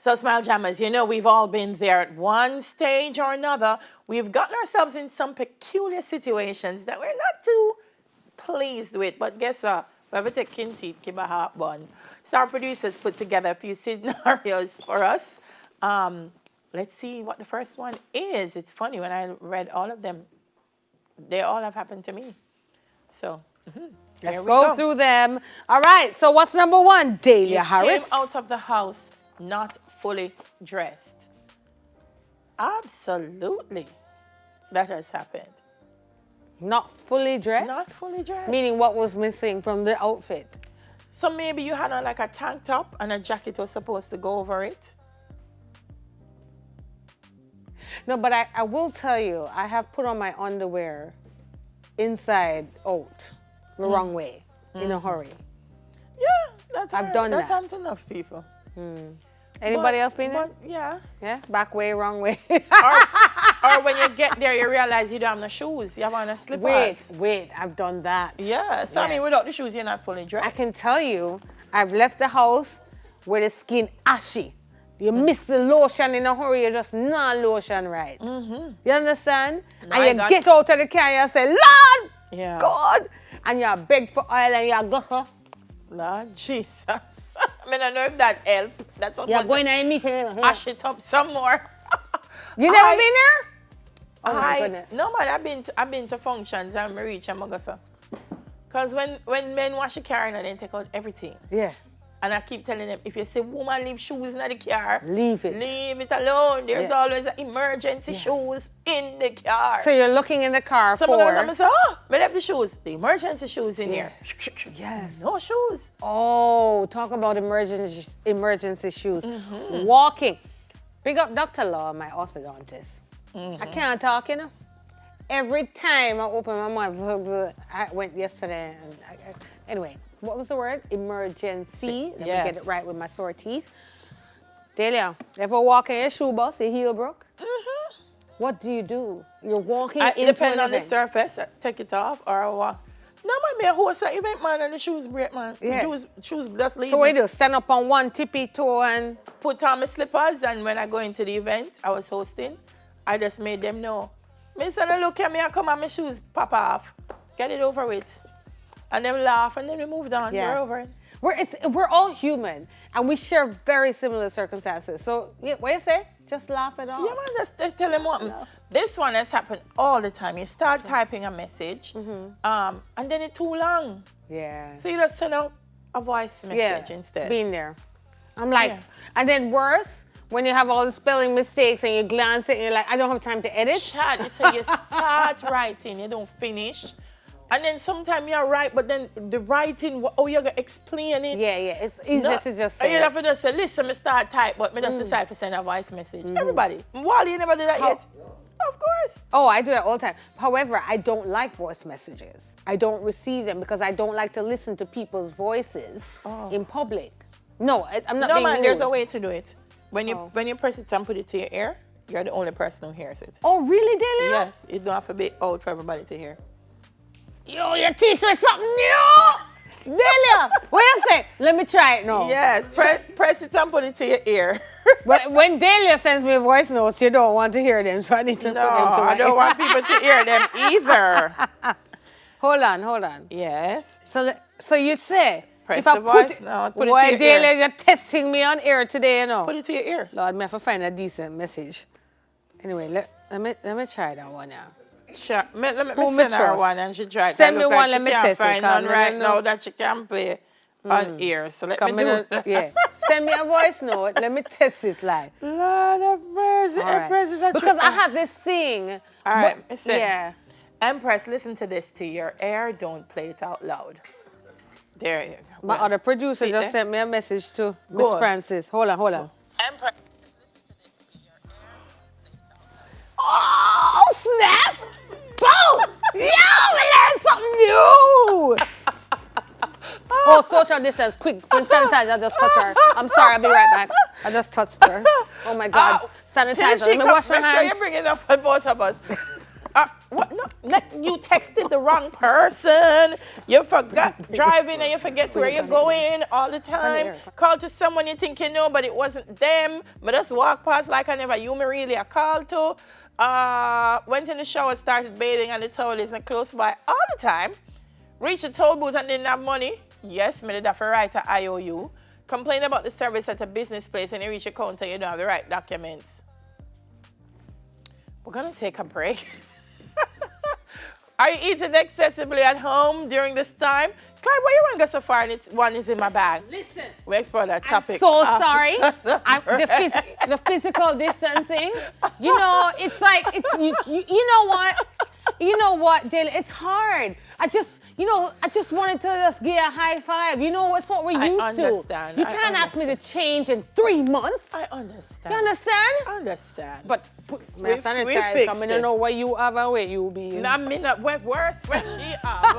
So, Smile Jammers, you know, we've all been there at one stage or another. We've gotten ourselves in some peculiar situations that we're not too pleased with. But guess what? We have to take teeth, keep a heart bun. So our producers put together a few scenarios for us. Let's see what the first one is. It's funny, when I read all of them, they all have happened to me. So, let's go through them. All right, so what's number one? Dahlia Harris. Came out of the house not fully dressed. Absolutely. That has happened. Not fully dressed? Not fully dressed. Meaning what was missing from the outfit? So maybe you had on like a tank top and a jacket was supposed to go over it. No, but I will tell you, I have put on my underwear inside out the wrong way in a hurry. Yeah, I've done that. That's happened to enough people. Anybody else been there? Yeah. Yeah, back way, wrong way. or when you get there, you realize you don't have no shoes. You have on a slippers. Wait, I've done that. Yeah, so I mean, without the shoes, you're not fully dressed. I can tell you, I've left the house with the skin ashy. You miss the lotion in a hurry, you just not lotion right. You understand? And you get out of the car and you say, Lord, God, and you beg for oil and you go, Lord Jesus. I mean, I don't know if that helps. That's supposed you're going to meet him. Ash it up some more. You never been there? Oh my goodness. No man, I've been to functions and I reach and I go so. Because when men wash the car and they take out everything. Yeah. And I keep telling them, if you say woman leave shoes in the car, leave it. Leave it alone. There's always emergency shoes in the car. So you're looking in the car Some of them say, oh, I left the shoes. The emergency shoes in here. Yes. No shoes. Oh, talk about emergency shoes. Walking. Big up Dr. Law, my orthodontist. I can't talk, you know. Every time I open my mouth, I went yesterday and anyway. What was the word? Emergency. Let me get it right with my sore teeth. Dahlia, if I walk in your shoe box, your heel broke, what do? You're walking into an depend on the surface. Take it off or I walk. No, man, me a horse. You make man and the shoes break, man. Shoes just leave. So what do you do? Stand up on one tippy toe and... Put on my slippers, and when I go into the event I was hosting, I just made them know. Me said, look at me, I come and my shoes pop off. Get it over with. And then laugh, and then we moved on. We're over it. We're all human, and we share very similar circumstances. So, what you say? Just laugh it off. Yeah, man, just tell them what. This one has happened all the time. You start typing a message, and then it's too long. Yeah. So you just send out a voice message instead. Been there. I'm like, and then worse, when you have all the spelling mistakes and you glance at it and you're like, I don't have time to edit. Chat, so you start writing, you don't finish. And then sometimes you're right, but then the writing, oh, you're going to explain it. Yeah, it's easy to just say. You have to just say, listen, me start type, but me just decide to send a voice message. Everybody. Wally, you never did that yet? Of course. Oh, I do that all the time. However, I don't like voice messages. I don't receive them because I don't like to listen to people's voices in public. No, I'm not being rude. There's a way to do it. When you press it and put it to your ear, you're the only person who hears it. Oh, really, Dahlia? Yes, it don't have to be out for everybody to hear. Yo, you teach me something new! Dahlia, what you say? Let me try it now. Yes, press it and put it to your ear. But when Dahlia sends me voice notes, you don't want to hear them, so I need to put them to my I don't want people to hear them either. Hold on. Yes. So you'd say, press the voice now, put it to your Dahlia, ear. you're testing me on air today, you know. Put it to your ear. Lord, me have to find a decent message. Anyway, let me try that one now. Sure. Let me send her one and she try it. Send me one, let me test it. She can't find none right now that she can play on ear. So let me do it. Yeah. Send me a voice note. Let me test this live. Lord of mercy. Empress is a because I have this thing. All right. Yeah. Empress, listen to this to your ear. Don't play it out loud. There you go. My other producer just sent me a message to Miss Francis. Hold on. Empress. Oh, snap! Boom! Yo, we learned something new! Oh, social distance, quick. When sanitizer, I just touch her. I'm sorry, I'll be right back. I just touched her. Oh my God. Sanitizer. Let me wash my hands. Make sure you bring it up for both of us. What? No, you texted the wrong person. You forgot driving and you forget where you're going all the time. Call to someone you think you know, but it wasn't them. But just walk past like I never you me really a call to. Went in the shower, started bathing, and the towel isn't close by all the time. Reached the toll booth and didn't have money. Yes, me did have to write a IOU. Complain about the service at a business place. When you reach a counter, you don't have the right documents. We're gonna take a break. Are you eating accessibly at home during this time? Clyde, why you want to go so far and one is in my bag? Listen. We explore that topic. I'm so sorry. The physical distancing. You know, it's like, you know what? You know what, Dale? It's hard. I just wanted to just give a high five. You know, it's what we're used to. Understand. You can't ask me to change in 3 months. I understand. You understand? I understand. But my sanitizer, I don't know where you have and where you be. I mean, worse when she are.